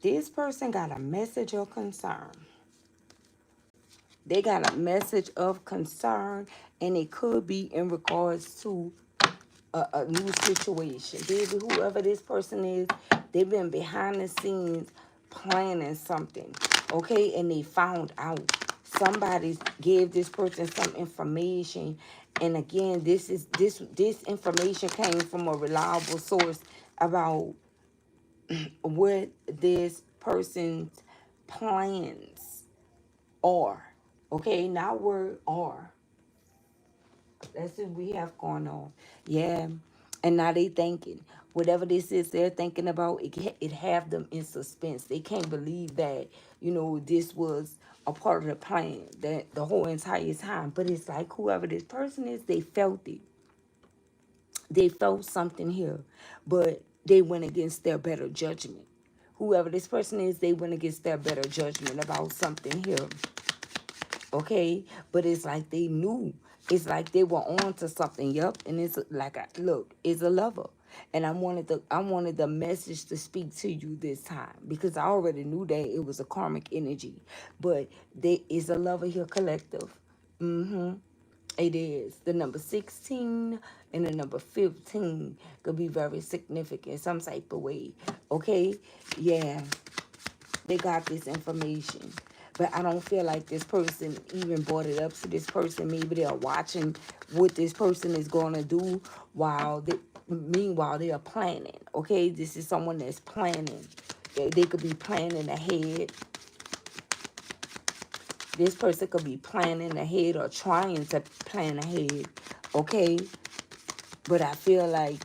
This person got a message of concern. They got a message of concern, and it could be in regards to a new situation. Baby, whoever this person is, they've been behind the scenes planning something, okay? And they found out. Somebody gave this person some information. And again, this information came from a reliable source about what this person's plans are. Okay, not word are. That's what we have going on. Yeah. And now they thinking. Whatever this is they're thinking about, it have them in suspense. They can't believe that, this was a part of the plan that the whole entire time. But it's like whoever this person is, they felt it. They felt something here. But they went against their better judgment. Whoever this person is, they went against their better judgment about something here. Okay, but it's like they knew. It's like they were on to something. Yep. And it's like, look, it's a lover. And I wanted the message to speak to you this time, because I already knew that it was a karmic energy. But there is a lover here, collective. It is. The number 16 and the number 15 could be very significant some type of way. Okay? Yeah. They got this information. But I don't feel like this person even brought it up to this person. Maybe they're watching what this person is going to do meanwhile they are planning. Okay? This is someone that's planning. They could be planning ahead. This person could be planning ahead or trying to plan ahead. Okay? But I feel like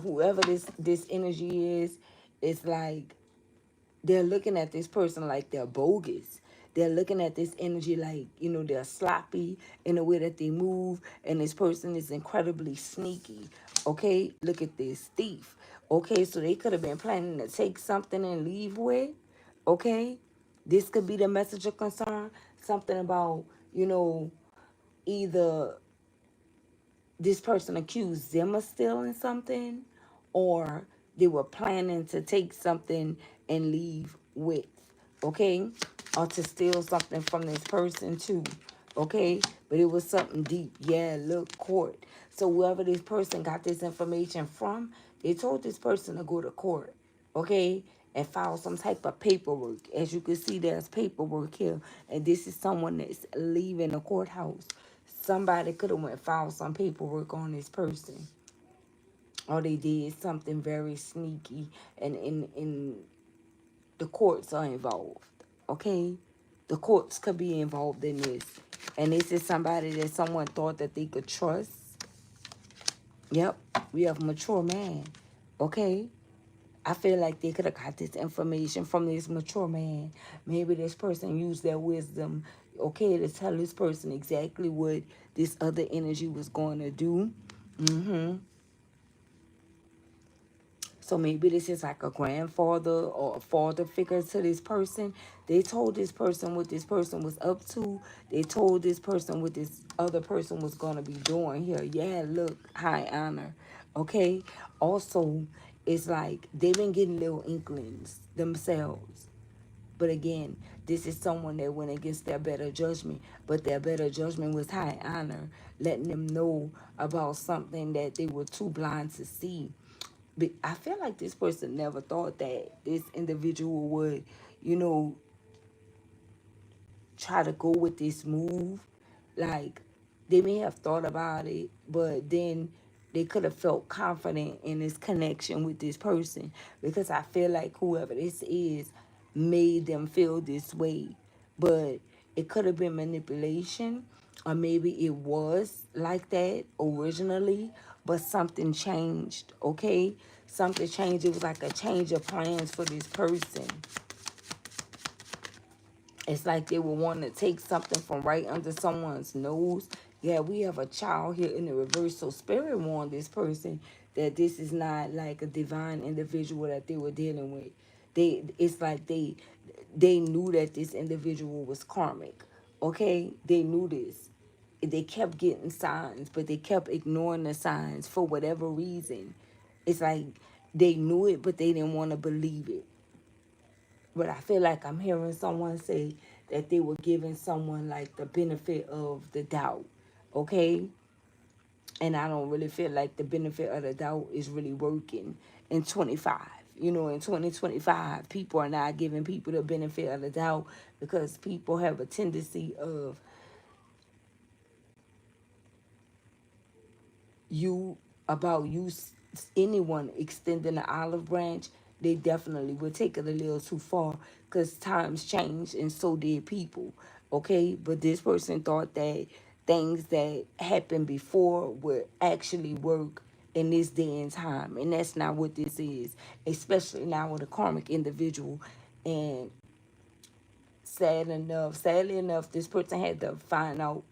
whoever this energy is, it's like they're looking at this person like they're bogus. They're looking at this energy like, they're sloppy in the way that they move. And this person is incredibly sneaky. Okay? Look at this thief. Okay? So they could have been planning to take something and leave with. Okay? This could be the message of concern. Something about, either this person accused them of stealing something, or they were planning to take something and leave with, okay? Or to steal something from this person too, okay? But it was something deep. Yeah, look, court. So whoever this person got this information from, they told this person to go to court, okay? And file some type of paperwork. As you can see, there's paperwork here. And this is someone that's leaving the courthouse. Somebody could have went filed some paperwork on this person. Or they did something very sneaky, and in the courts are involved. Okay? The courts could be involved in this. And this is somebody that someone thought that they could trust. Yep. We have a mature man. Okay? I feel like they could have got this information from this mature man. Maybe this person used their wisdom, okay, to tell this person exactly what this other energy was going to do. So maybe this is like a grandfather or a father figure to this person. They told this person what this person was up to. They told this person what this other person was going to be doing here. Yeah, look, high honor. Okay? Also, it's like they've been getting little inklings themselves. But again, this is someone that went against their better judgment. But their better judgment was high honor, letting them know about something that they were too blind to see. But I feel like this person never thought that this individual would, try to go with this move. Like, they may have thought about it, but then they could have felt confident in this connection with this person, because I feel like whoever this is made them feel this way. But it could have been manipulation, or maybe it was like that originally, but something changed, okay? Something changed. It was like a change of plans for this person. It's like they would want to take something from right under someone's nose. Yeah, we have a child here in the reverse. So spirit warned this person that this is not like a divine individual that they were dealing with. It's like they knew that this individual was karmic. Okay? They knew this. They kept getting signs, but they kept ignoring the signs for whatever reason. It's like they knew it, but they didn't want to believe it. But I feel like I'm hearing someone say that they were giving someone like the benefit of the doubt. Okay? And I don't really feel like the benefit of the doubt is really working in 25. You know, in 2025, people are not giving people the benefit of the doubt because people have a tendency of you about you anyone extending the olive branch, they definitely would take it a little too far because times change and so did people. Okay, but this person thought that things that happened before would actually work in this day and time, and that's not what this is, especially now with a karmic individual. And sadly enough, this person had to find out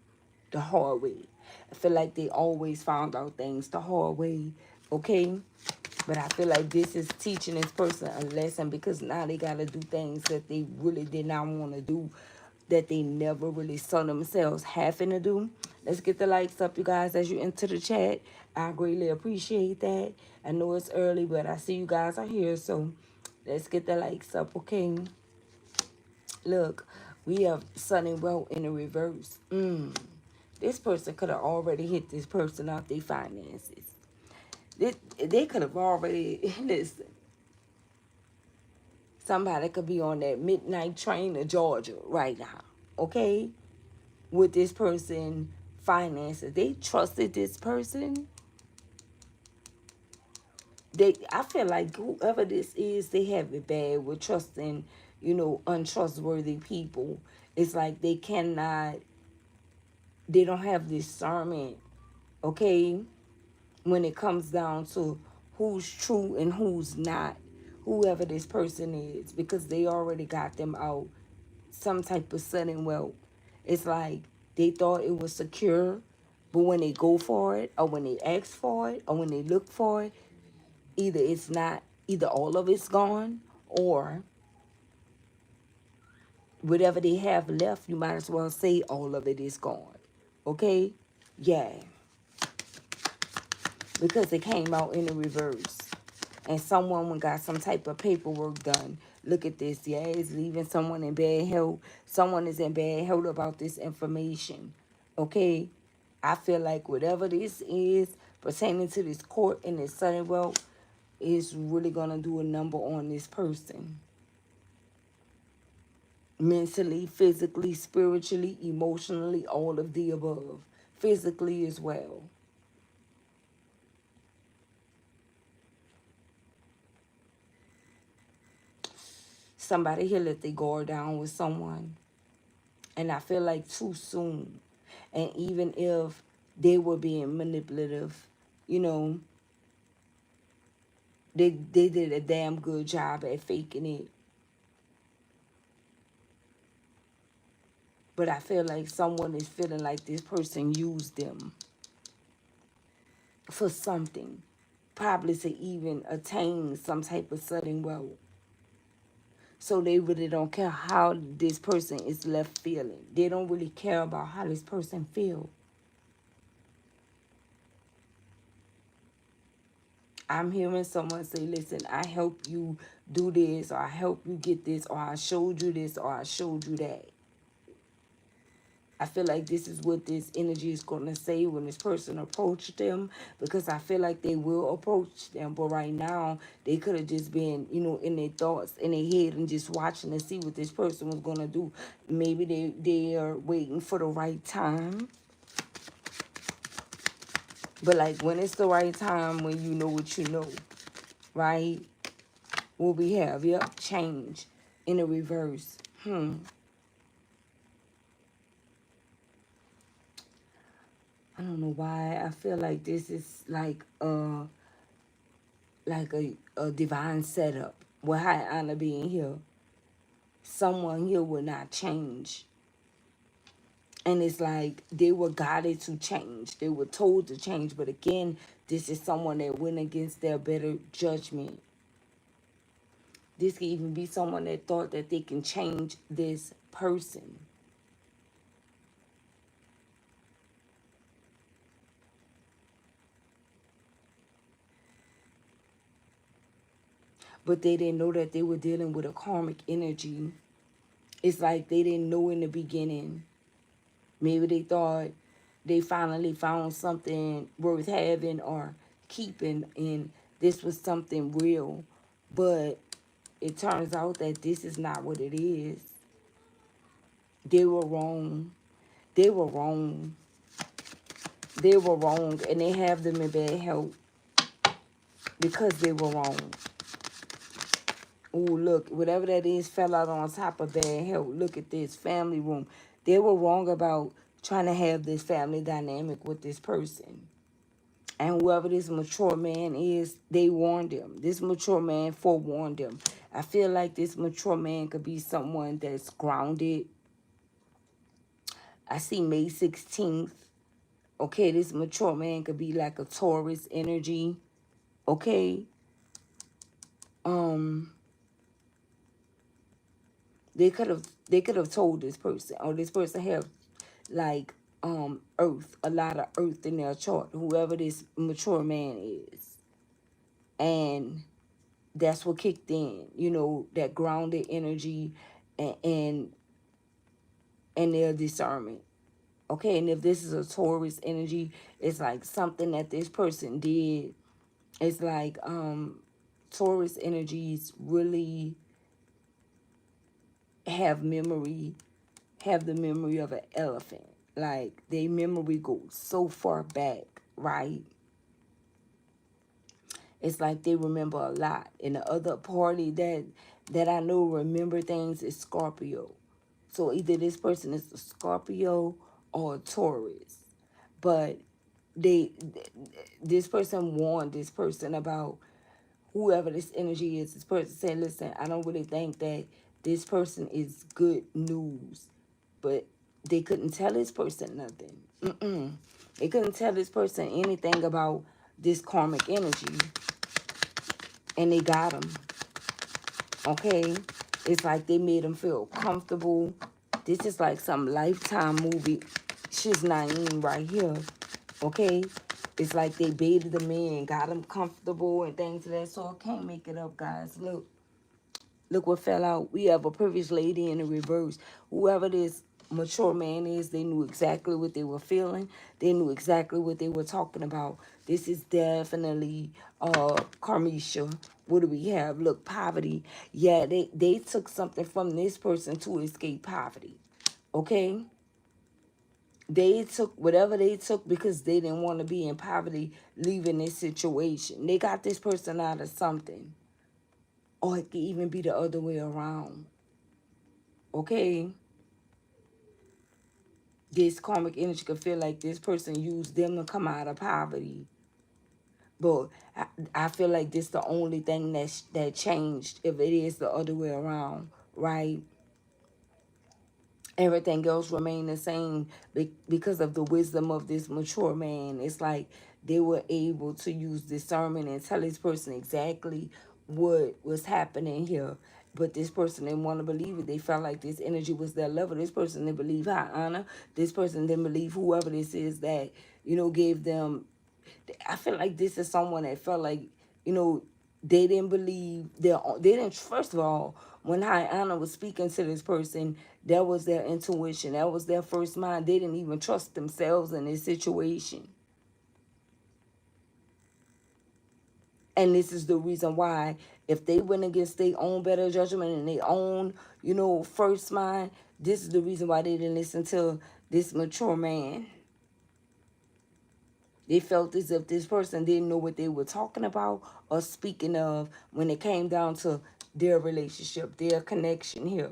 the hard way. I feel like they always found out things the hard way, okay? But I feel like this is teaching this person a lesson because now they got to do things that they really did not want to do, that they never really saw themselves having to do. Let's get the likes up, you guys, as you enter the chat. I greatly appreciate that. I know it's early, but I see you guys are here, so let's get the likes up, okay? Look, we have Sun and Wealth in the reverse. This person could have already hit this person off their finances. They could have already, listen, somebody could be on that midnight train to Georgia right now, okay? With this person finances. They trusted this person. I feel like whoever this is, they have it bad with trusting, you know, untrustworthy people. It's like they don't have discernment, okay? When it comes down to who's true and who's not, whoever this person is, because they already got them out some type of sudden wealth. It's like they thought it was secure, but when they go for it, or when they ask for it, or when they look for it, either it's not, either all of it's gone, or whatever they have left, you might as well say all of it is gone. Okay? Yeah. Because it came out in the reverse. And someone got some type of paperwork done. Look at this. Yeah, it's leaving someone in bad health. Someone is in bad health about this information. Okay? I feel like whatever this is pertaining to this court and this sudden wealth is really going to do a number on this person. Mentally, physically, spiritually, emotionally, all of the above. Physically as well. Somebody here let their guard down with someone. And I feel like too soon. And even if they were being manipulative, you know, they did a damn good job at faking it. But I feel like someone is feeling like this person used them for something. Probably to even attain some type of sudden wealth. So they really don't care how this person is left feeling. They don't really care about how this person feels. I'm hearing someone say, listen, I help you do this, or I help you get this, or I showed you this, or I showed you that. I feel like this is what this energy is going to say when this person approached them, because I feel like they will approach them. But right now, they could have just been, you know, in their thoughts, in their head, and just watching to see what this person was going to do. Maybe they are waiting for the right time. But like when it's the right time, when you know what you know, right? What we have, yep, change in the reverse. I don't know why I feel like this is like a divine setup with high honor being here. Someone here will not change. And it's like they were guided to change. They were told to change. But again, this is someone that went against their better judgment. This could even be someone that thought that they can change this person. but they didn't know that they were dealing with a karmic energy. It's like they didn't know in the beginning. Maybe they thought they finally found something worth having or keeping, and this was something real. But it turns out that this is not what it is. They were wrong. They were wrong. They were wrong, and they have them in bad health because they were wrong. Oh, look, whatever that is fell out on top of bad health. Look at this family room. They were wrong about trying to have this family dynamic with this person. And whoever this mature man is, they warned him. This mature man forewarned him. I feel like this mature man could be someone that's grounded. I see May 16th. Okay, this mature man could be like a Taurus energy. Okay. They could have told this person, or this person have like earth, a lot of earth in their chart, whoever this mature man is. And that's what kicked in, you know, that grounded energy and their discernment. Okay, and if this is a Taurus energy, it's like something that this person did. It's like Taurus energies really have memory, have the memory of an elephant. Like, their memory goes so far back, right? It's like they remember a lot. And the other party that I know remember things is Scorpio. So either this person is a Scorpio or a Taurus. But this person warned this person about whoever this energy is. This person said, listen, I don't really think that this person is good news. But they couldn't tell this person nothing. They couldn't tell this person anything about this karmic energy. And they got him. Okay? It's like they made him feel comfortable. This is like some Lifetime movie. She's Naeem right here. Okay? It's like they baited the man, got him comfortable and things like that. So I can't make it up, guys. Look. Look what fell out. We have a privileged lady in the reverse. Whoever this mature man is, they knew exactly what they were feeling. They knew exactly what they were talking about. This is definitely karmisha. What do we have? Look, poverty. Yeah, they took something from this person to escape poverty. Okay? They took whatever they took because they didn't want to be in poverty, leaving this situation. They got this person out of something. Or it could even be the other way around. Okay? This karmic energy could feel like this person used them to come out of poverty. But I feel like this the only thing that changed if it is the other way around, right? Everything else remained the same because of the wisdom of this mature man. It's like they were able to use discernment and tell this person exactly what was happening here. But this person didn't want to believe it. They felt like this energy was their lover. This person didn't believe high honor. This person didn't believe whoever this is that, you know, gave them. I feel like this is someone that felt like, you know, they didn't believe they didn't. First of all, when High Anna was speaking to this person, that was their intuition. That was their first mind. They didn't even trust themselves in this situation. And this is the reason why, if they went against their own better judgment and their own, you know, first mind, this is the reason why they didn't listen to this mature man. They felt as if this person didn't know what they were talking about or speaking of when it came down to their relationship, their connection here.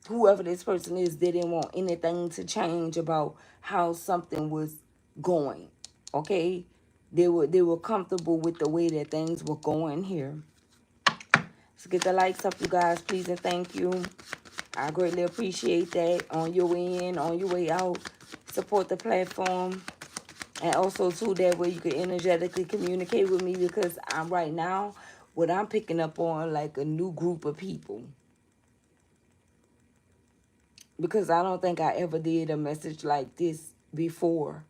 Whoever this person is, they didn't want anything to change about how something was going. Okay? They were comfortable with the way that things were going here. So get the likes up, you guys, please and thank you. I greatly appreciate that. On your way in, on your way out, support the platform. And also, too, that way you can energetically communicate with me, because I'm right now, what I'm picking up on, like a new group of people. Because I don't think I ever did a message like this before.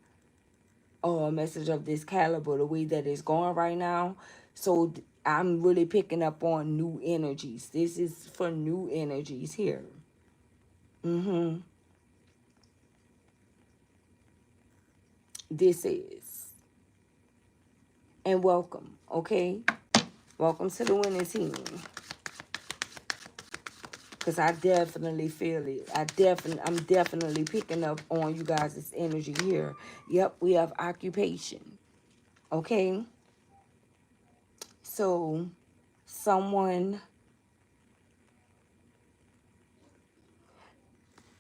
or a message of this caliber the way that it's going right now. So I'm really picking up on new energies. This is for new energies here. This is. And welcome, okay? Welcome to the winning team. Because I definitely feel it. I'm definitely picking up on you guys' energy here. Yep, we have occupation. Okay? So, someone,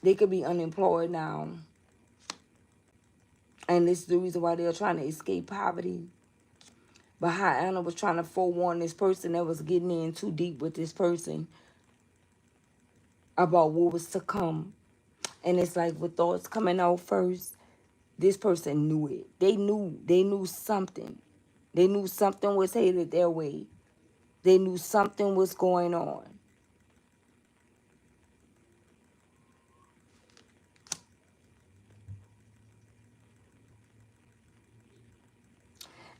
they could be unemployed now. And this is the reason why they're trying to escape poverty. But how Anna was trying to forewarn this person that was getting in too deep with this person about what was to come. And it's like with thoughts coming out first, this person knew it. They knew something. They knew something was headed their way. They knew something was going on.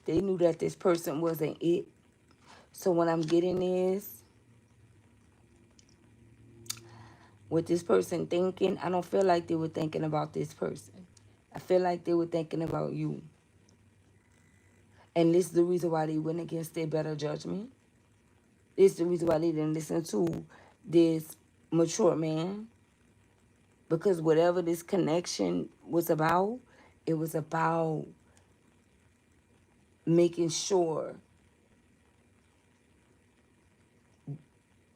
They knew that this person wasn't it. So what I'm getting is, with this person thinking, I don't feel like they were thinking about this person. I feel like they were thinking about you. And this is the reason why they went against their better judgment. This is the reason why they didn't listen to this mature man. Because whatever this connection was about, it was about making sure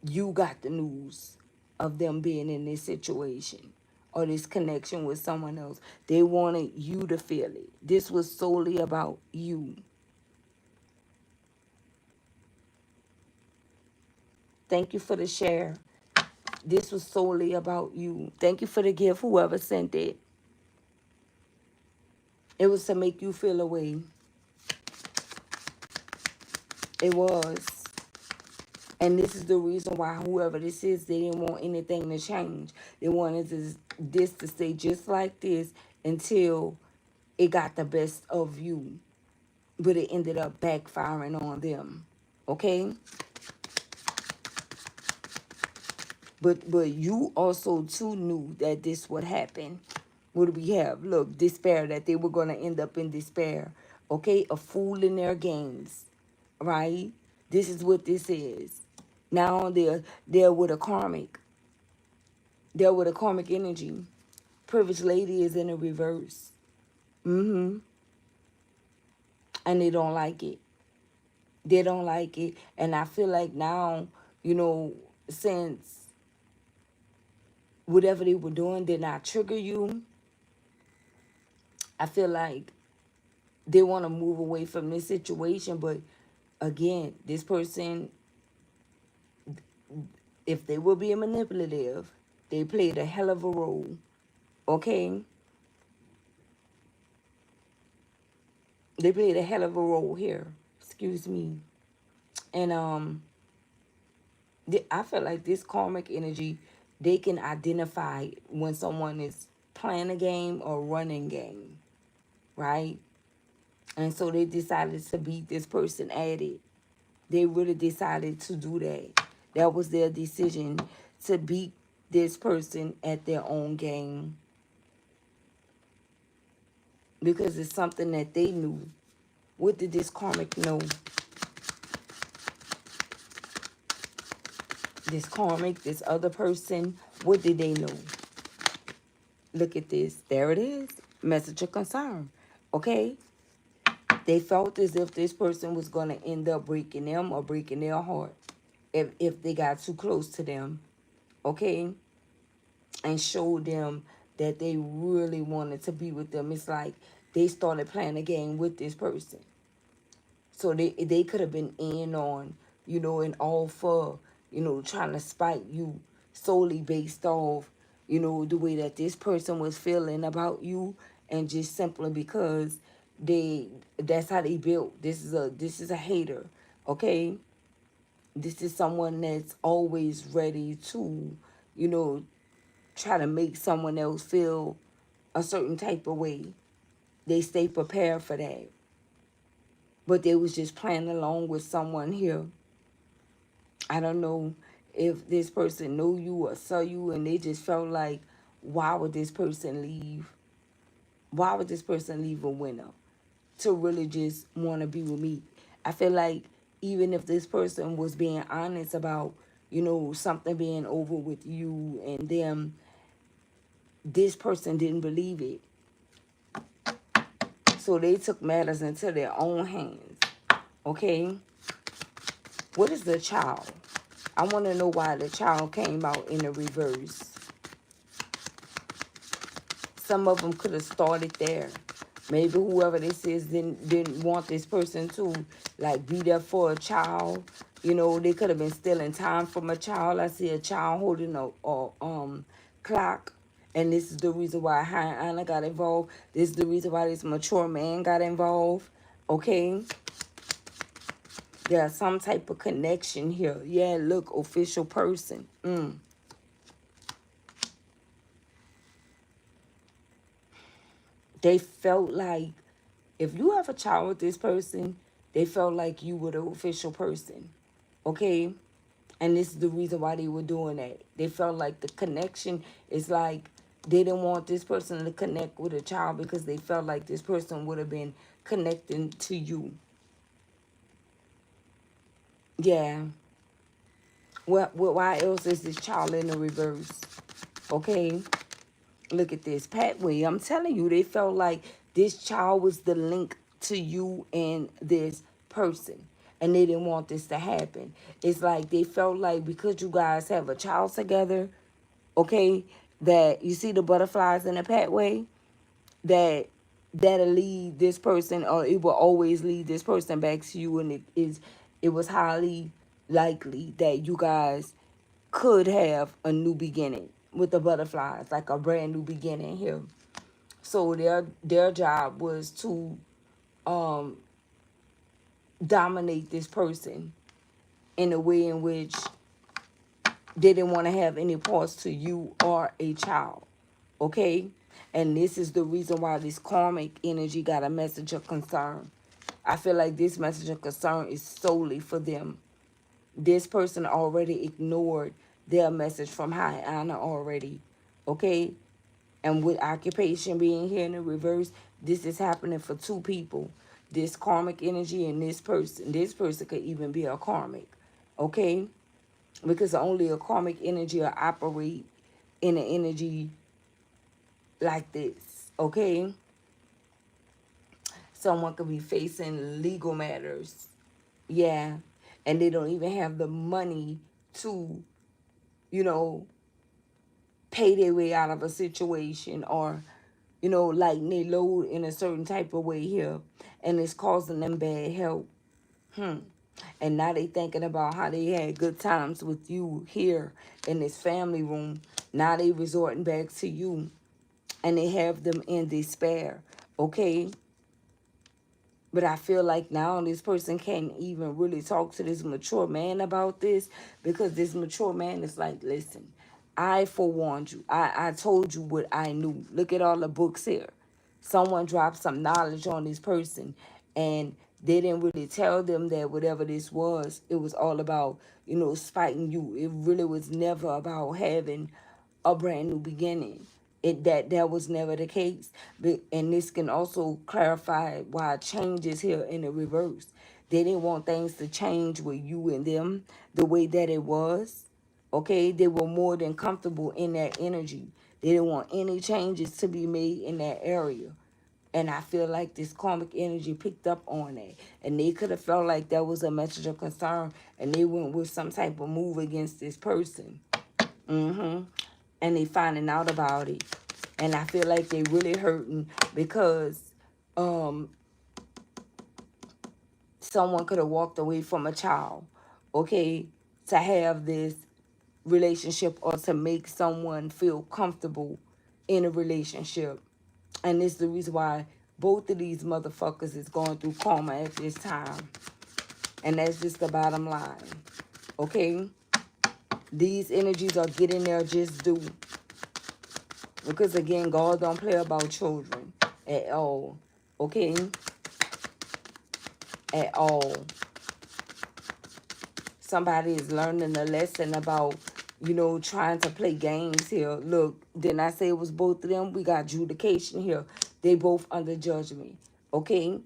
you got the news of them being in this situation or this connection with someone else. They wanted you to feel it. This was solely about you. Thank you for the share. This was solely about you. Thank you for the gift, whoever sent it. It was to make you feel a way. It was. And this is the reason why whoever this is, they didn't want anything to change. They wanted this to stay just like this until it got the best of you. But it ended up backfiring on them. Okay? But you also too knew that this would happen. What do we have? Look, despair, that they were going to end up in despair. Okay? A fool in their games. Right? This is what this is. Now they're with a karmic. They're with a karmic energy. Privileged lady is in a reverse. And they don't like it. They don't like it. And I feel like now, since whatever they were doing did not trigger you, I feel like they want to move away from this situation. But again, this person, if they were being manipulative, they played a hell of a role. Okay? They played a hell of a role here. Excuse me. And I feel like this karmic energy, they can identify when someone is playing a game or running game, right? And so they decided to beat this person at it. They really decided to do that. That was their decision, to beat this person at their own game. Because it's something that they knew. What did this karmic know? This karmic, this other person, what did they know? Look at this. There it is. Message of concern. Okay? They felt as if this person was going to end up breaking them or breaking their heart if they got too close to them. Okay? And showed them that they really wanted to be with them. It's like they started playing a game with this person. So they could have been in on, and all for, trying to spite you solely based off, the way that this person was feeling about you, and just simply because that's how they built. This is a hater, okay? This is someone that's always ready to, try to make someone else feel a certain type of way. they stay prepared for that. But they was just playing along with someone here. I don't know if this person knew you or saw you and they just felt like, why would this person leave? Why would this person leave a winner to really just want to be with me? I feel like even if this person was being honest about, something being over with you and them, this person didn't believe it. So they took matters into their own hands. Okay? What is the child? I want to know why the child came out in the reverse. Some of them could have started there. Maybe whoever this is didn't want this person to be there for a child. They could have been stealing time from a child. I see a child holding a clock. And this is the reason why High Anna got involved. This is the reason why this mature man got involved. Okay? There's some type of connection here. Yeah, look, official person. They felt like, if you have a child with this person, they felt like you were the official person. Okay? And this is the reason why they were doing that. They felt like the connection is like they didn't want this person to connect with a child because they felt like this person would have been connecting to you. Yeah. Why else is this child in the reverse? Okay? Look at this pathway. I'm telling you, they felt like this child was the link to you and this person. And they didn't want this to happen. It's like they felt like because you guys have a child together, okay, that you see the butterflies in the pathway, that'll lead this person, or it will always lead this person back to you. And it was highly likely that you guys could have a new beginning with the butterflies, like a brand new beginning here. So their job was to dominate this person in a way in which they didn't want to have any parts to you or a child. Okay? And this is the reason why this karmic energy got a message of concern. I feel like this message of concern is solely for them. This person already ignored their message from High Honor already. Okay? And with occupation being here in the reverse, this is happening for two people. This karmic energy and this person. This person could even be a karmic. Okay? Because only a karmic energy will operate in an energy like this. Okay? Someone could be facing legal matters. Yeah. And they don't even have the money to, pay their way out of a situation, or, lighten their load in a certain type of way here. And it's causing them bad health. And now they thinking about how they had good times with you here in this family room. Now they resorting back to you. And they have them in despair. Okay? But I feel like now this person can't even really talk to this mature man about this, because this mature man is like, listen, I forewarned you. I told you what I knew. Look at all the books here. Someone dropped some knowledge on this person, and they didn't really tell them that whatever this was, it was all about, spiting you. It really was never about having a brand new beginning. That was never the case. And this can also clarify why change is here in the reverse. They didn't want things to change with you and them the way that it was. Okay? They were more than comfortable in that energy. They didn't want any changes to be made in that area. And I feel like this karmic energy picked up on that. And they could have felt like that was a message of concern, and they went with some type of move against this person. And they finding out about it. And I feel like they really hurting because someone could have walked away from a child, okay, to have this relationship or to make someone feel comfortable in a relationship. And this is the reason why both of these motherfuckers is going through karma at this time. And that's just the bottom line. Okay? These energies are getting their just due. Because again, God don't play about children at all. okay, at all. Somebody is learning a lesson about, trying to play games here. Look, didn't I say it was both of them? We got adjudication here. They both under judgment. Okay?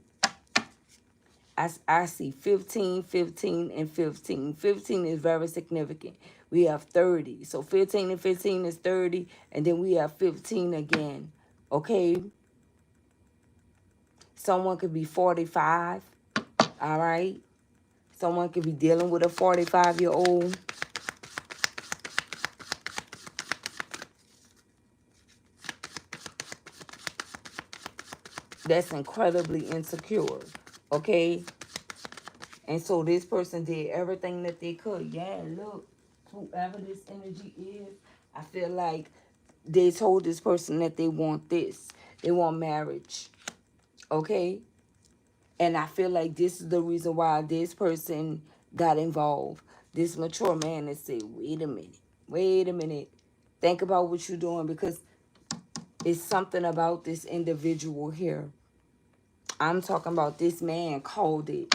I see 15, 15, and 15. 15 is very significant. We have 30. So 15 and 15 is 30. And then we have 15 again. Okay? Someone could be 45. All right? Someone could be dealing with a 45-year-old. That's incredibly insecure, okay? And so this person did everything that they could. Yeah, look, whoever this energy is, I feel like they told this person that they want this. They want marriage, okay? And I feel like this is the reason why this person got involved. This mature man that said, wait a minute. Think about what you're doing, because it's something about this individual here. I'm talking about this man called it,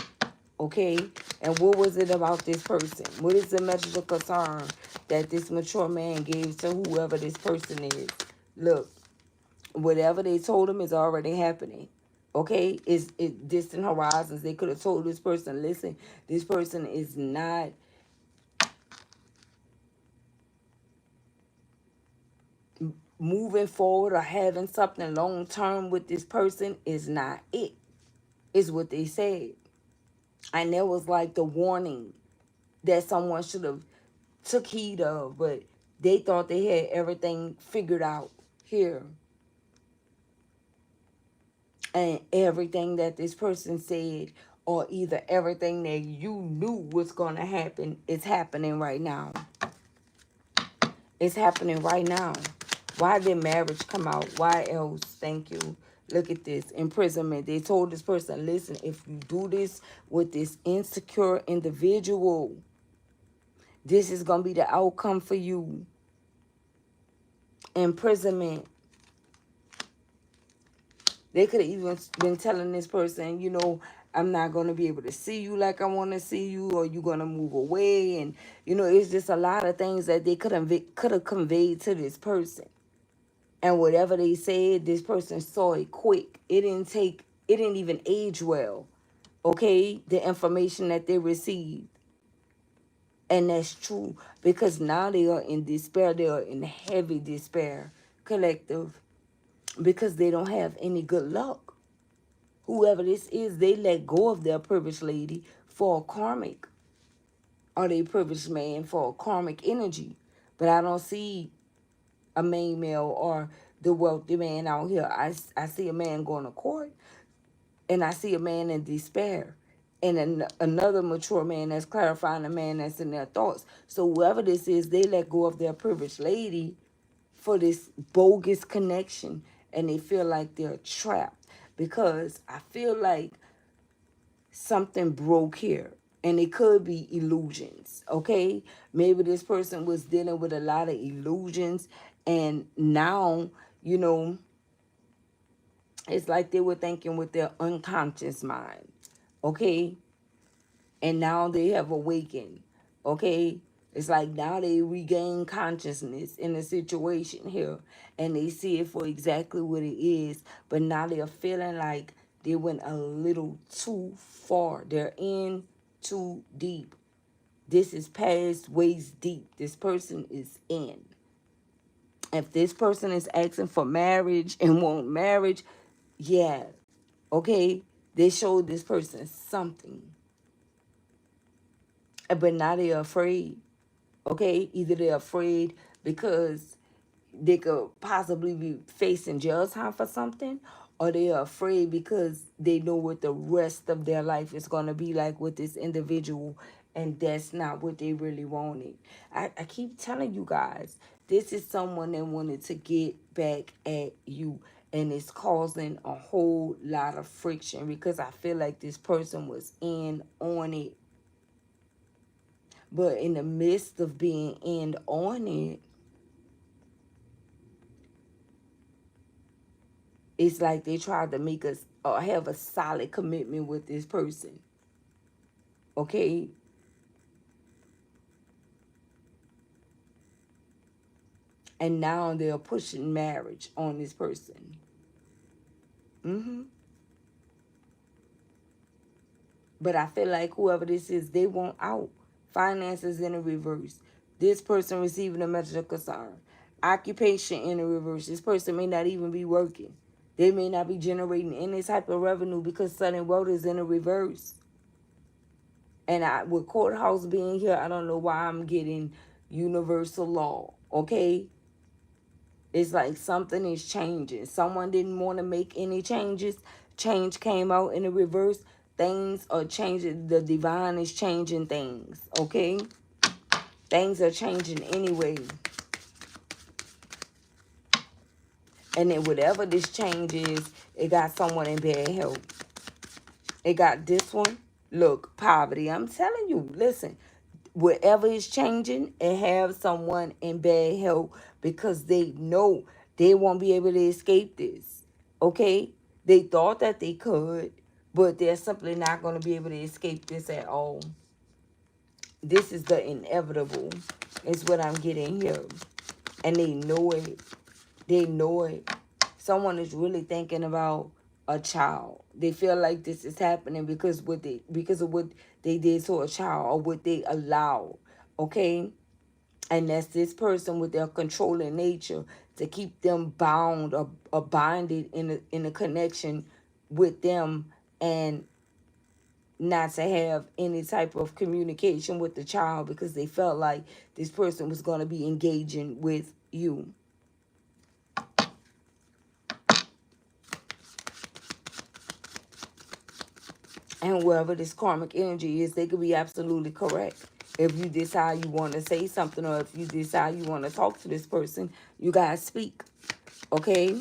okay? And what was it about this person? What is the message of concern that this mature man gave to whoever this person is? Look, whatever they told him is already happening, okay? It's distant horizons. They could have told this person, listen, this person is not moving forward or having something long term with this person is not it, is what they said. And that was like the warning that someone should have took heed of, but they thought they had everything figured out here. And everything that this person said, or either everything that you knew was going to happen, is happening right now. It's happening right now. Why did marriage come out? Why else? Thank you. Look at this. Imprisonment. They told this person, listen, if you do this with this insecure individual, this is going to be the outcome for you. Imprisonment. They could have even been telling this person, I'm not going to be able to see you like I want to see you, or you're going to move away. And, it's just a lot of things that they could have conveyed to this person. And whatever they said, this person saw it quick. It didn't even age well, okay, the information that they received. And that's true, because now they are in despair. They are in heavy despair, collective, because they don't have any good luck. Whoever this is, they let go of their privileged lady for a karmic, or their privileged man for a karmic energy. But I don't see a main male or the wealthy man out here. I see a man going to court, and I see a man in despair, and another mature man that's clarifying, a man that's in their thoughts. So whoever this is, they let go of their privileged lady for this bogus connection, and they feel like they're trapped, because I feel like something broke here, and it could be illusions, okay? Maybe this person was dealing with a lot of illusions, and now, it's like they were thinking with their unconscious mind, okay? And now they have awakened, okay? It's like now they regain consciousness in the situation here, and they see it for exactly what it is, but now they're feeling like they went a little too far. They're in too deep. This is past waist deep. This person is in. If this person is asking for marriage and want marriage, yeah, okay, they showed this person something. But now they're afraid, okay? Either they're afraid because they could possibly be facing jail time for something, or they are afraid because they know what the rest of their life is going to be like with this individual, and that's not what they really wanted. I keep telling you guys, this is someone that wanted to get back at you, and it's causing a whole lot of friction, because I feel like this person was in on it. But in the midst of being in on it, it's like they tried to make us or have a solid commitment with this person. Okay? And now they're pushing marriage on this person. But I feel like whoever this is, they want out. Finances in the reverse. This person receiving a message of concern. Occupation in the reverse. This person may not even be working. They may not be generating any type of revenue because sudden wealth is in the reverse. And with courthouse being here, I don't know why I'm getting universal law. Okay? It's like something is changing. Someone didn't want to make any changes. Change came out in the reverse. Things are changing. The divine is changing things. Okay? Things are changing anyway. And then whatever this change is, it got someone in bad health. It got this one. Look, poverty. I'm telling you, listen. Whatever is changing, it have someone in bad health because they know they won't be able to escape this. Okay? They thought that they could, but they're simply not going to be able to escape this at all. This is the inevitable, is what I'm getting here. And they know it. They know it. Someone is really thinking about a child. They feel like this is happening because of what they did to a child or what they allowed. Okay? And that's this person with their controlling nature to keep them bound or binded in a connection with them, and not to have any type of communication with the child because they felt like this person was going to be engaging with you. And whoever this karmic energy is, they could be absolutely correct. If you decide you want to say something, or if you decide you want to talk to this person, you guys speak. Okay?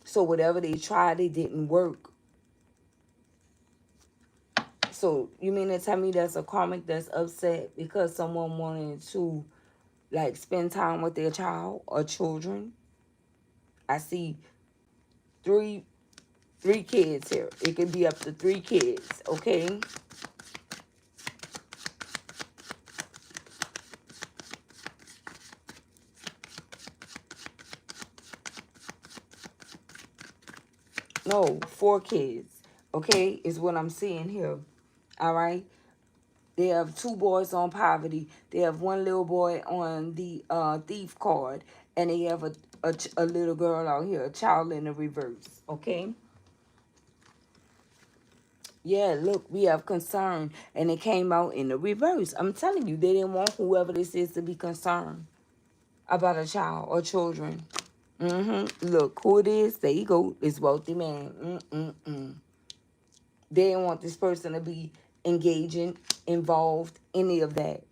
So whatever they tried, it didn't work. So you mean to tell me that's a karmic that's upset because someone wanted to, like, spend time with their child or children? I see three kids here. It could be up to 3 kids, okay? No, 4 kids, okay, is what I'm seeing here. All right? They have 2 boys on poverty. They have 1 little boy on the thief card. And they have a little girl out here, a child in the reverse, okay? Yeah, look, we have concern, and it came out in the reverse. I'm telling you, they didn't want whoever this is to be concerned about a child or children. Look, who it is? There you go. It's wealthy man. They didn't want this person to be engaging, involved, any of that.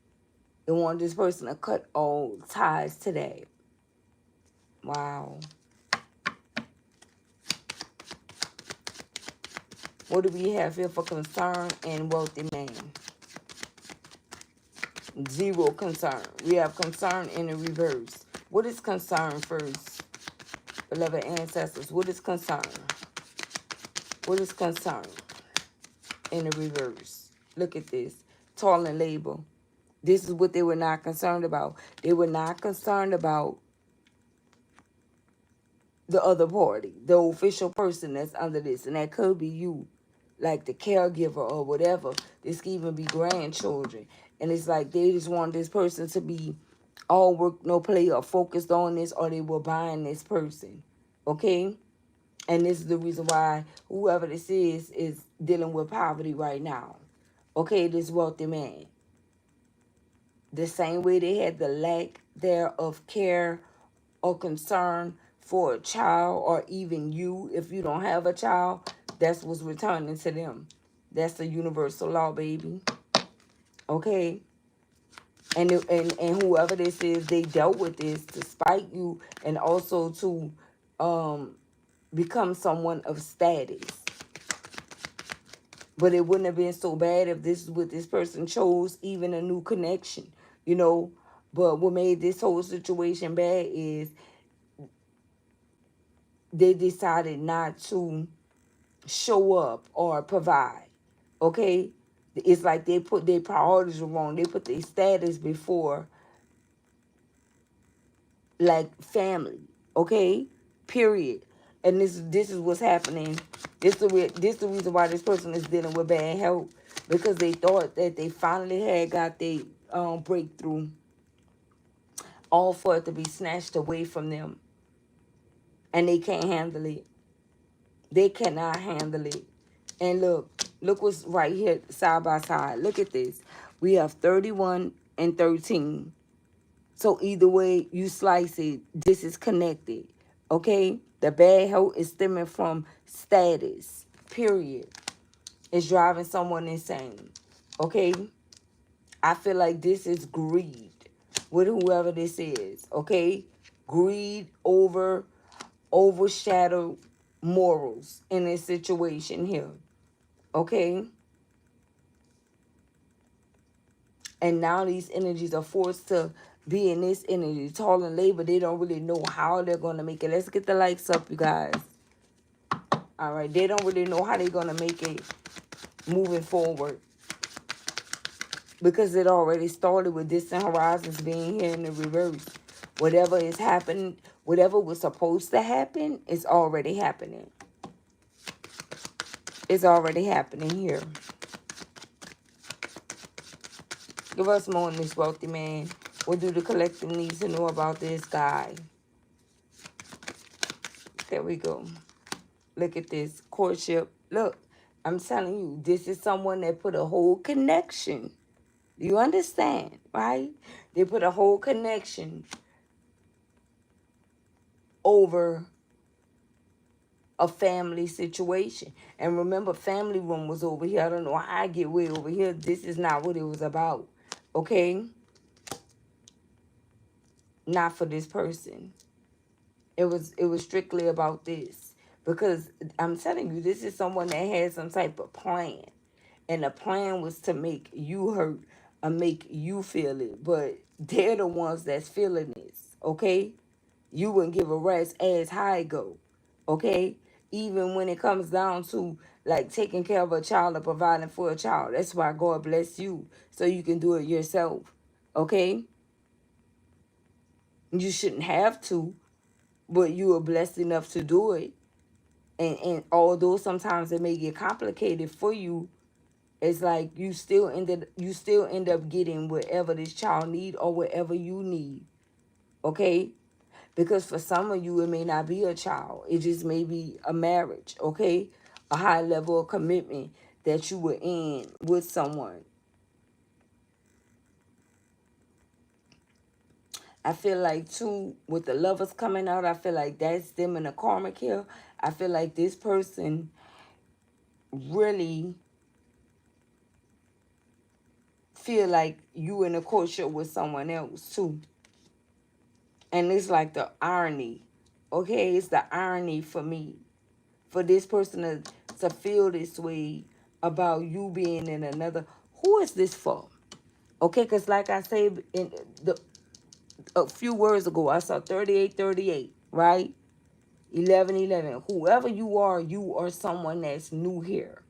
They wanted this person to cut all ties to that. Wow. What do we have here for concern and wealthy man? 0 concern. We have concern in the reverse. What is concern first? Beloved ancestors, what is concern? What is concern in the reverse? Look at this. Tall and label. This is what they were not concerned about. They were not concerned about the other party, the official person that's under this. And that could be you, like the caregiver or whatever. This could even be grandchildren. And it's like they just want this person to be all work, no play, or focused on this, or they were buying this person. Okay? And this is the reason why whoever this is dealing with poverty right now. Okay, this wealthy man. The same way they had the lack there of care or concern for a child, or even you, if you don't have a child, that's what's returning to them. That's the universal law, baby. Okay? And whoever this is, they dealt with this to spite you and also to become someone of status. But it wouldn't have been so bad if this is what this person chose, even a new connection, you know. But what made this whole situation bad is they decided not to show up or provide. Okay? It's like they put their priorities wrong. They put their status before like family. Okay? Period. And this is what's happening. This the reason why this person is dealing with bad health, because they thought that they finally had got their breakthrough, all for it to be snatched away from them, and they can't handle it. They cannot handle it. And look what's right here side by side. Look at this. We have 31 and 13. So either way you slice it, this is connected. Okay? The bad health is stemming from status. Period. It's driving someone insane. Okay? I feel like this is greed with whoever this is. Okay? Greed overshadow morals in this situation here. Okay? And now these energies are forced to be in this energy. Tall and labor, they don't really know how they're going to make it. Let's get the likes up, you guys. All right. They don't really know how they're going to make it moving forward, because it already started with distant horizons being here in the reverse. Whatever is happening, whatever was supposed to happen, is already happening. It's already happening here. Give us more on this wealthy man. What do the collective needs to know about this guy? There we go. Look at this. Courtship. Look, I'm telling you, this is someone that put a whole connection. You understand, right? They put a whole connection over a family situation. And remember, family room was over here. I don't know how I get way over here. This is not what it was about. Okay? Not for this person. It was strictly about this. Because I'm telling you, this is someone that had some type of plan. And the plan was to make you hurt or make you feel it. But they're the ones that's feeling this. Okay? You wouldn't give a rat's ass how it go. Okay? Even when it comes down to like taking care of a child or providing for a child. That's why God bless you, so you can do it yourself. Okay? You shouldn't have to, but you are blessed enough to do it. And although sometimes it may get complicated for you, it's like you still end up getting whatever this child need or whatever you need. Okay? Because for some of you, it may not be a child. It just may be a marriage, okay? A high level of commitment that you were in with someone. I feel like, too, with the lovers coming out, I feel like that's them in the karmic here. I feel like this person really feel like you in a courtship with someone else, too. And it's like the irony, okay? It's the irony for me. For this person to feel this way about you being in another. Who is this for? Okay, because like I said a few words ago, I saw 3838, right? 1111. Whoever you are someone that's new here.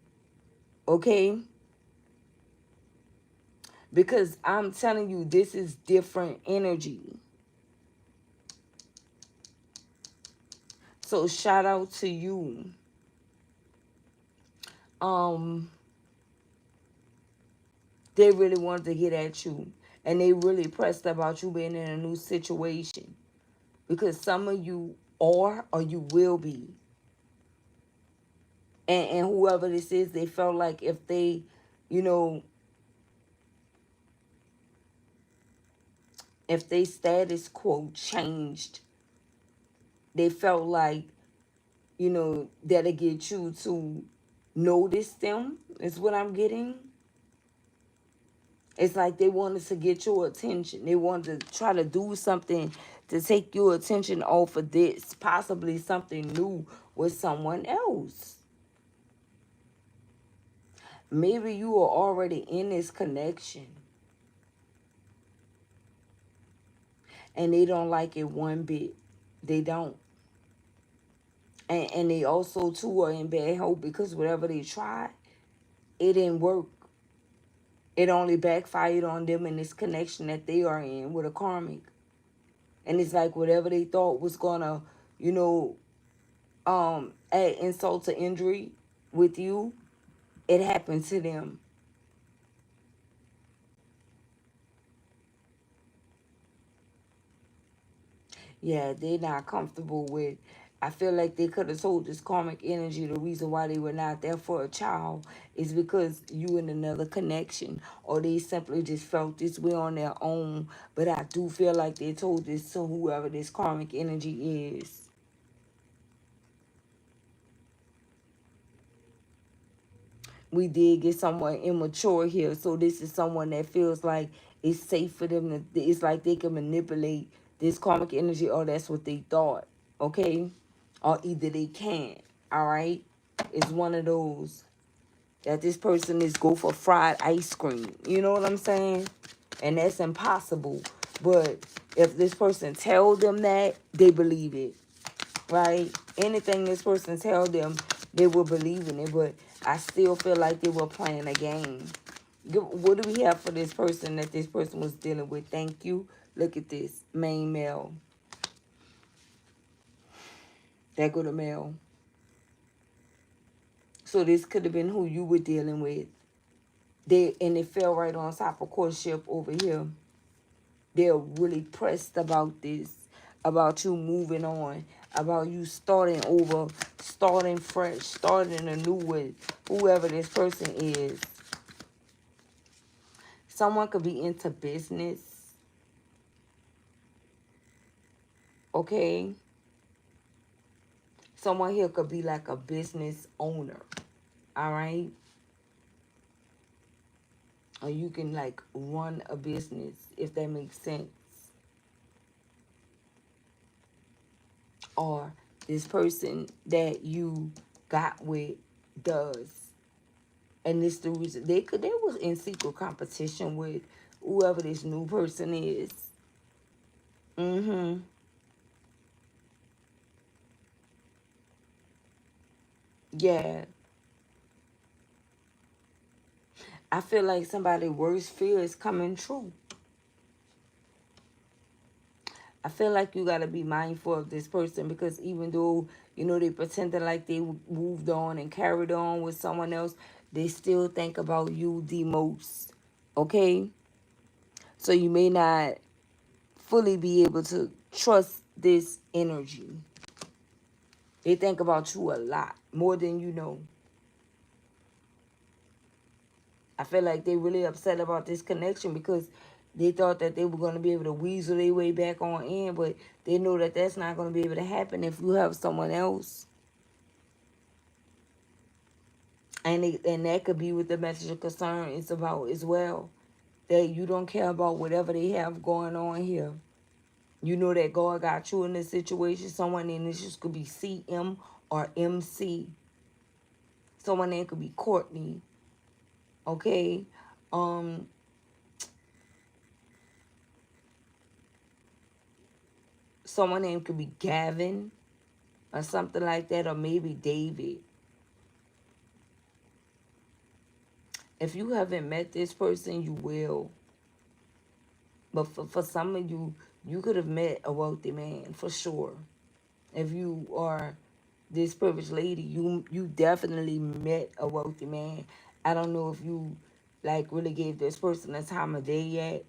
Okay? Because I'm telling you, this is different energy. So shout out to you. They really wanted to get at you. And they really pressed about you being in a new situation. Because some of you are or you will be. And whoever this is, they felt like if they, if they status quo changed, they felt like, that'll get you to notice them, is what I'm getting. It's like they wanted to get your attention. They wanted to try to do something to take your attention off of this. Possibly something new with someone else. Maybe you are already in this connection. And they don't like it one bit. They don't. And they also too are in bad hope because whatever they tried, it didn't work. It only backfired on them in this connection that they are in with a karmic. And it's like whatever they thought was gonna, you know, add insult to injury with you, it happened to them. Yeah, they're not comfortable with. I feel like they could have told this karmic energy the reason why they were not there for a child is because you in another connection, or they simply just felt this way on their own. But I do feel like they told this to whoever this karmic energy is. We did get someone immature here, so this is someone that feels like it's safe for them to. It's like they can manipulate this karmic energy, or that's what they thought. Okay, or either they can't. All right, it's one of those that this person is go for fried ice cream. You know what I'm saying? And that's impossible. But if this person tell them that, they believe it, right? Anything this person tell them, they will believe in it. But I still feel like they were playing a game. What do we have for this person that this person was dealing with? Thank you. Look at this. Main male. That go to male. So this could have been who you were dealing with. And it fell right on top of courtship over here. They're really pressed about this, about you moving on, about you starting over, starting fresh, starting anew with whoever this person is. Someone could be into business, okay? Someone here could be like a business owner, all right? Or you can like run a business, if that makes sense. Or this person that you got with does. And this the reason they was in secret competition with whoever this new person is. Mm-hmm. Yeah. I feel like somebody's worst fear is coming true. I feel like you gotta be mindful of this person because even though, you know, they pretended like they moved on and carried on with someone else, they still think about you the most. Okay? So you may not fully be able to trust this energy. They think about you a lot, more than you know. I feel like they really upset about this connection because they thought that they were going to be able to weasel their way back on in, but they know that that's not going to be able to happen if you have someone else. And that could be what the message of concern is about as well. That you don't care about whatever they have going on here. You know that God got you in this situation. Someone in this could be CM or MC. Someone name could be Courtney. Okay? Um, Someone name could be Gavin or something like that, or maybe David. If you haven't met this person, you will. But for some of you, you could have met a wealthy man for sure. If you are this privileged lady, you definitely met a wealthy man. I don't know if you like really gave this person a time of day yet.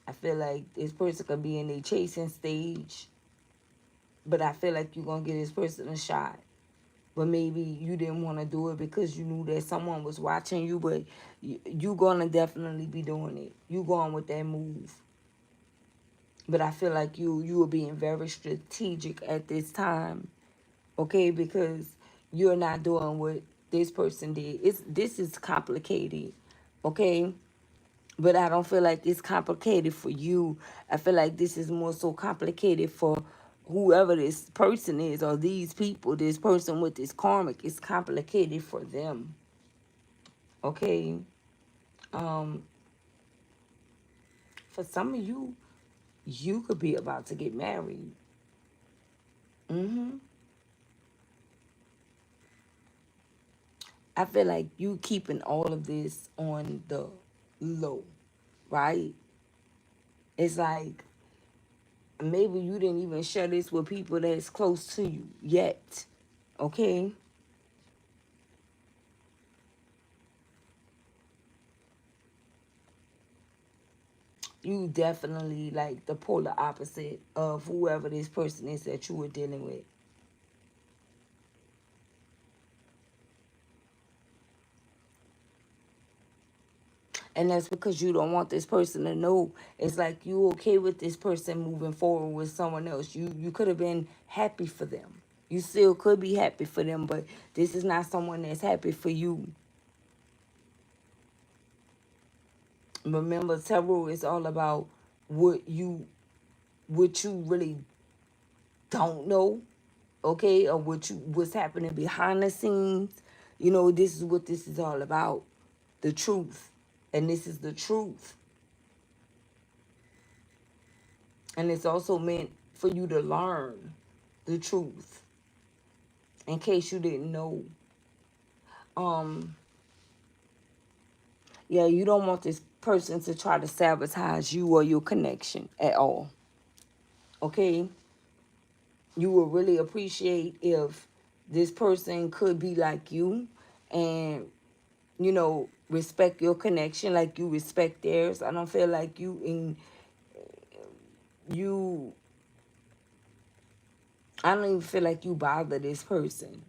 I feel like this person could be in a chasing stage, but I feel like you're gonna give this person a shot. But maybe you didn't want to do it because you knew that someone was watching you, but you gonna definitely be doing it. You going with that move. But I feel like you were being very strategic at this time, okay? Because you're not doing what this person did. This is complicated, okay? But I don't feel like it's complicated for you. I feel like this is more so complicated for whoever this person is, or these people, this person with this karmic. It's complicated for them, okay? Um, for some of you, you could be about to get married. Mm-hmm. I feel like you keeping all of this on the low, right? It's like maybe you didn't even share this with people that's close to you yet, okay? You definitely like the polar opposite of whoever this person is that you were dealing with. And that's because you don't want this person to know. It's like you okay with this person moving forward with someone else. You could have been happy for them. You still could be happy for them, but this is not someone that's happy for you. Remember, tarot is all about what you really don't know, okay, or what's happening behind the scenes. You know, this is what this is all about. The truth. And this is the truth. And it's also meant for you to learn the truth. In case you didn't know. Yeah, you don't want this person to try to sabotage you or your connection at all. Okay? You will really appreciate if this person could be like you and, you know, respect your connection like you respect theirs. I don't feel like you I don't even feel like you bother this person.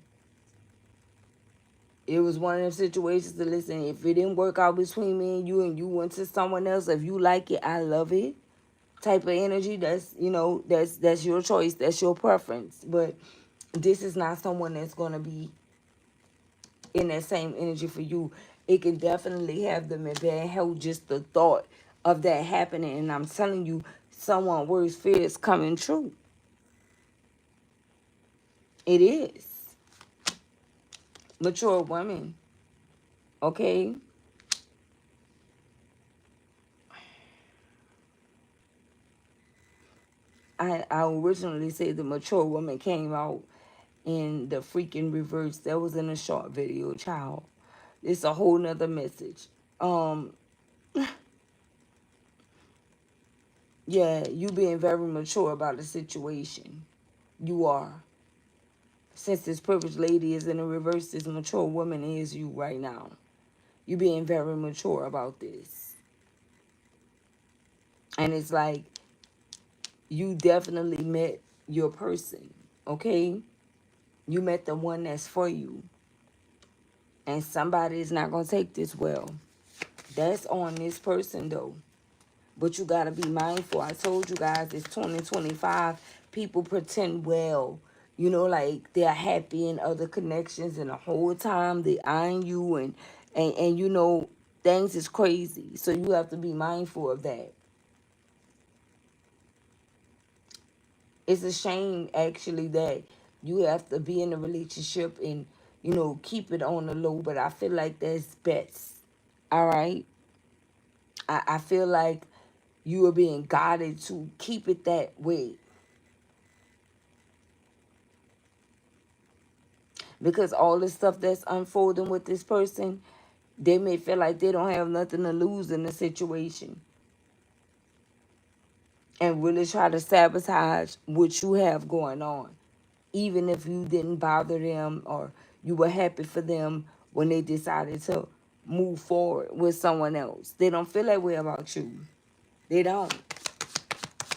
It was one of them situations to listen, if it didn't work out between me and you went to someone else, if you like it, I love it. Type of energy, that's, you know, that's your choice, that's your preference. But this is not someone that's gonna be in that same energy for you. It can definitely have them in bad health, just the thought of that happening. And I'm telling you, someone's worst fear is coming true. It is. Mature women, okay? I originally said the mature woman came out in the freaking reverse. That was in a short video, child. It's a whole nother message. Yeah, you being very mature about the situation. You are. Since this privileged lady is in the reverse, this mature woman is you right now. You being very mature about this. And it's like, you definitely met your person, okay? You met the one that's for you. And somebody is not going to take this well. That's on this person, though. But you got to be mindful. I told you guys, it's 2025. People pretend well. You know, like they're happy in other connections. And the whole time they eyeing you. And you know, things is crazy. So you have to be mindful of that. It's a shame, actually, that you have to be in a relationship and, you know, keep it on the low. But I feel like that's best. All right? I feel like you are being guided to keep it that way. Because all the stuff that's unfolding with this person, they may feel like they don't have nothing to lose in the situation. And really try to sabotage what you have going on. Even if you didn't bother them or you were happy for them when they decided to move forward with someone else. They don't feel that way about you. They don't.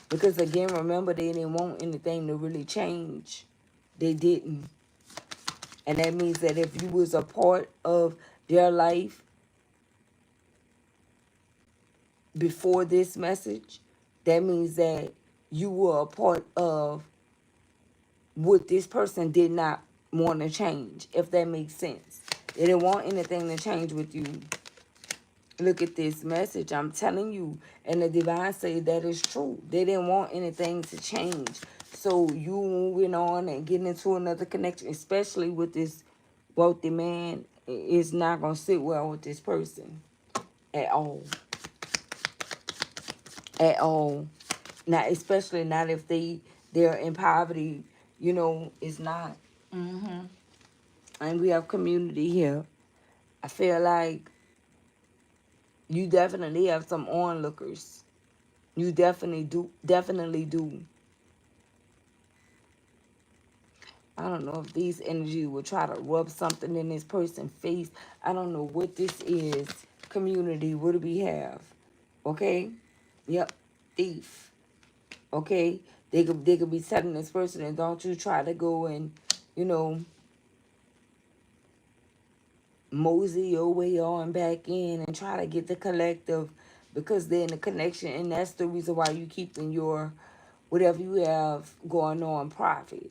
Because again, remember, they didn't want anything to really change. They didn't. And that means that if you was a part of their life before this message, that means that you were a part of what this person did not want to change, if that makes sense. They didn't want anything to change with you. Look at this message. I'm telling you, and the divine say that is true. They didn't want anything to change. So you moving on and getting into another connection, especially with this wealthy man, is not going to sit well with this person at all. At all. Not, especially not if they're in poverty, you know, it's not. And we have community here. I feel like you definitely have some onlookers. You definitely do. Definitely do. I don't know if these energies will try to rub something in this person's face. I don't know what this is. Community, what do we have? Okay? Yep. Thief. Okay? They could be telling this person, and don't you try to go and, you know, mosey your way on back in and try to get the collective, because they're in the connection, and that's the reason why you keeping your whatever you have going on private.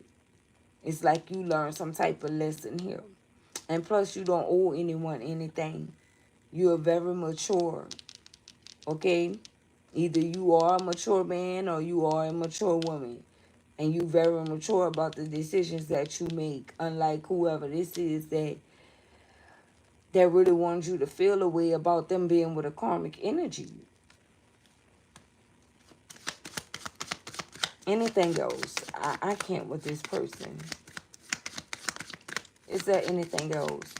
It's like you learn some type of lesson here. And plus, you don't owe anyone anything. You are very mature, okay? Either you are a mature man or you are a mature woman. And you very mature about the decisions that you make, unlike whoever this is that really wants you to feel a way about them being with a karmic energy. Anything else? I can't with this person. Is there anything else?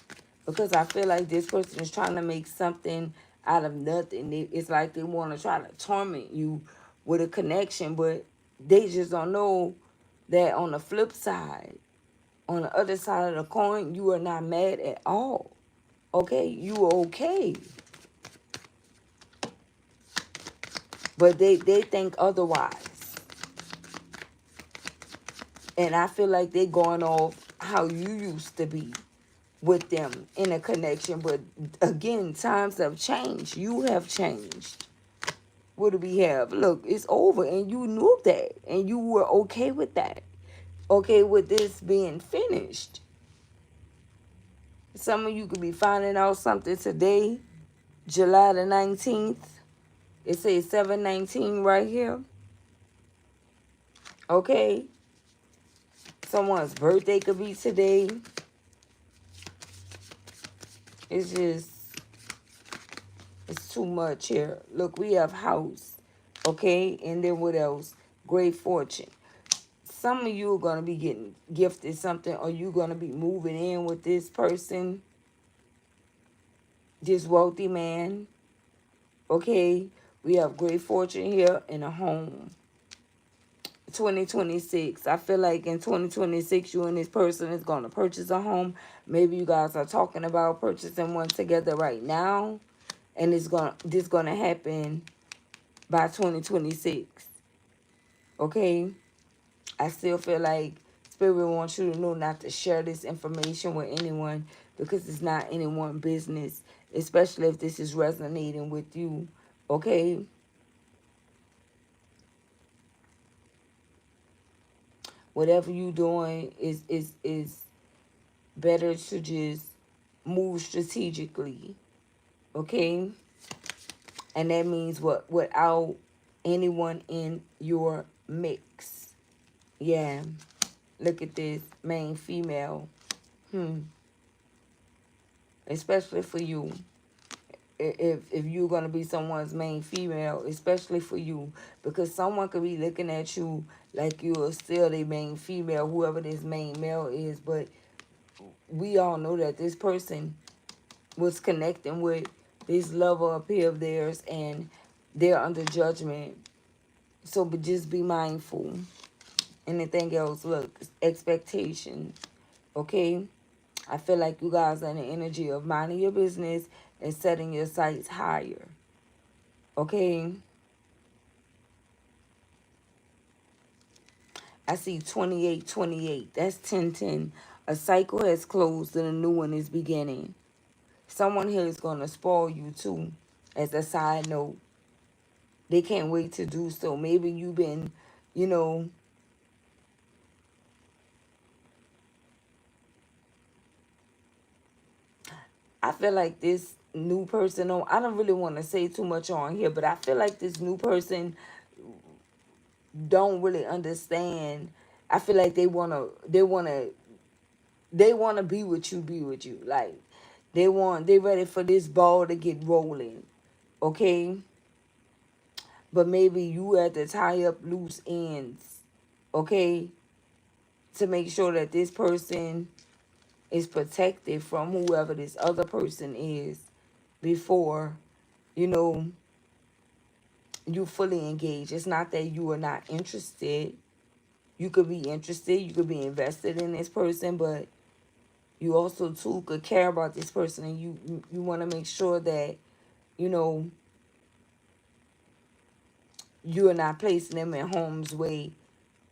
Because I feel like this person is trying to make something out of nothing. It's like they want to try to torment you with a connection, but they just don't know that on the flip side, on the other side of the coin, you are not mad at all. Okay? You are okay. But they think otherwise. And I feel like they're going off how you used to be with them in a connection. But again, times have changed. You have changed. What do we have? Look, it's over, and you knew that, and you were okay with that. Okay with this being finished. Some of you could be finding out something today, July the 19th. It says 7/19 right here. Okay? Someone's birthday could be today. It's just, it's too much here. Look, we have house. Okay? And then what else? Great fortune. Some of you are going to be getting gifted something, or you're going to be moving in with this person, this wealthy man. Okay? We have great fortune here in a home. 2026. I feel like in 2026, you and this person is going to purchase a home. Maybe you guys are talking about purchasing one together right now. And this going to happen by 2026. Okay? I still feel like Spirit wants you to know not to share this information with anyone, because it's not anyone's business, especially if this is resonating with you. Okay? Whatever you doing is better to just move strategically. Okay? And that means without anyone in your mix. Yeah. Look at this. Main female. Especially for you. If you're going to be someone's main female, especially for you. Because someone could be looking at you like you're still the main female, whoever this main male is. But we all know that this person was connecting with this lover up here of theirs, and they're under judgment. So but just be mindful. Anything else? Look, expectations. Okay? I feel like you guys are in the energy of minding your business and setting your sights higher. Okay? I see 2828. That's 1010. A cycle has closed and a new one is beginning. Someone here is going to spoil you too, as a side note. They can't wait to do so. Maybe you've been, you know, I feel like this new person, I don't really want to say too much on here, but I feel like this new person don't really understand. I feel like they wanna be with you. Like they ready for this ball to get rolling. Okay? But maybe you have to tie up loose ends. Okay? To make sure that this person is protected from whoever this other person is before, you know, you fully engage. It's not that you are not interested. You could be interested, you could be invested in this person, but you also too could care about this person, and you want to make sure that, you know, you are not placing them in harm's way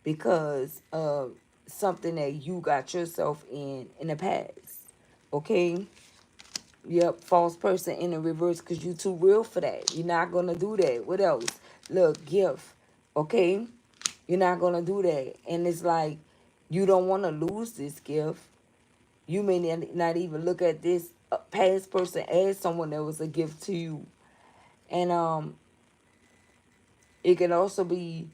because of something that you got yourself in the past. Okay? Yep, false person in the reverse because you too real for that. You're not going to do that. What else? Look, gift. Okay? You're not going to do that. And it's like, you don't want to lose this gift. You may not even look at this past person as someone that was a gift to you. And it can also be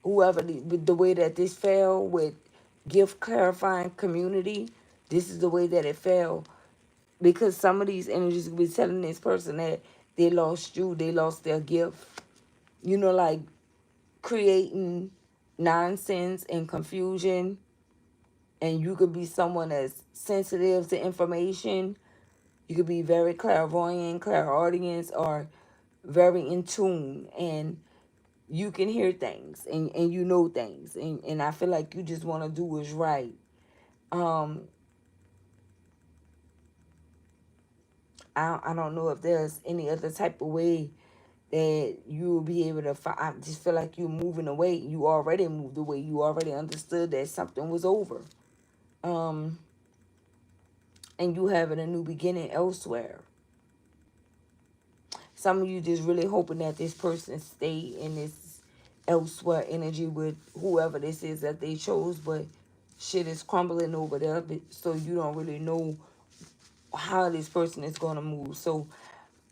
whoever, the way that this fell with gift clarifying community. This is the way that it fell. Because some of these energies will be telling this person that they lost you, they lost their gift. You know, like creating nonsense and confusion. And you could be someone that's sensitive to information. You could be very clairvoyant, clairaudience, or very in tune. And you can hear things and you know things. And I feel like you just want to do what's right. I don't know if there's any other type of way that you will be able to find. I just feel like you're moving away. You already moved away. You already understood that something was over. And you having a new beginning elsewhere. Some of you just really hoping that this person stay in this elsewhere energy with whoever this is that they chose, but shit is crumbling over there, so you don't really know how this person is going to move. So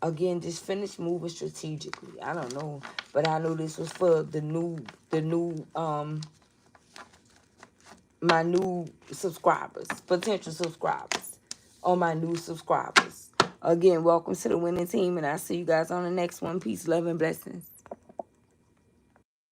again, just finish moving strategically. I don't know, but I know this was for my new subscribers, potential subscribers, or my new subscribers. Again, welcome to the winning team, and I'll see you guys on the next one. Peace, love, and blessings.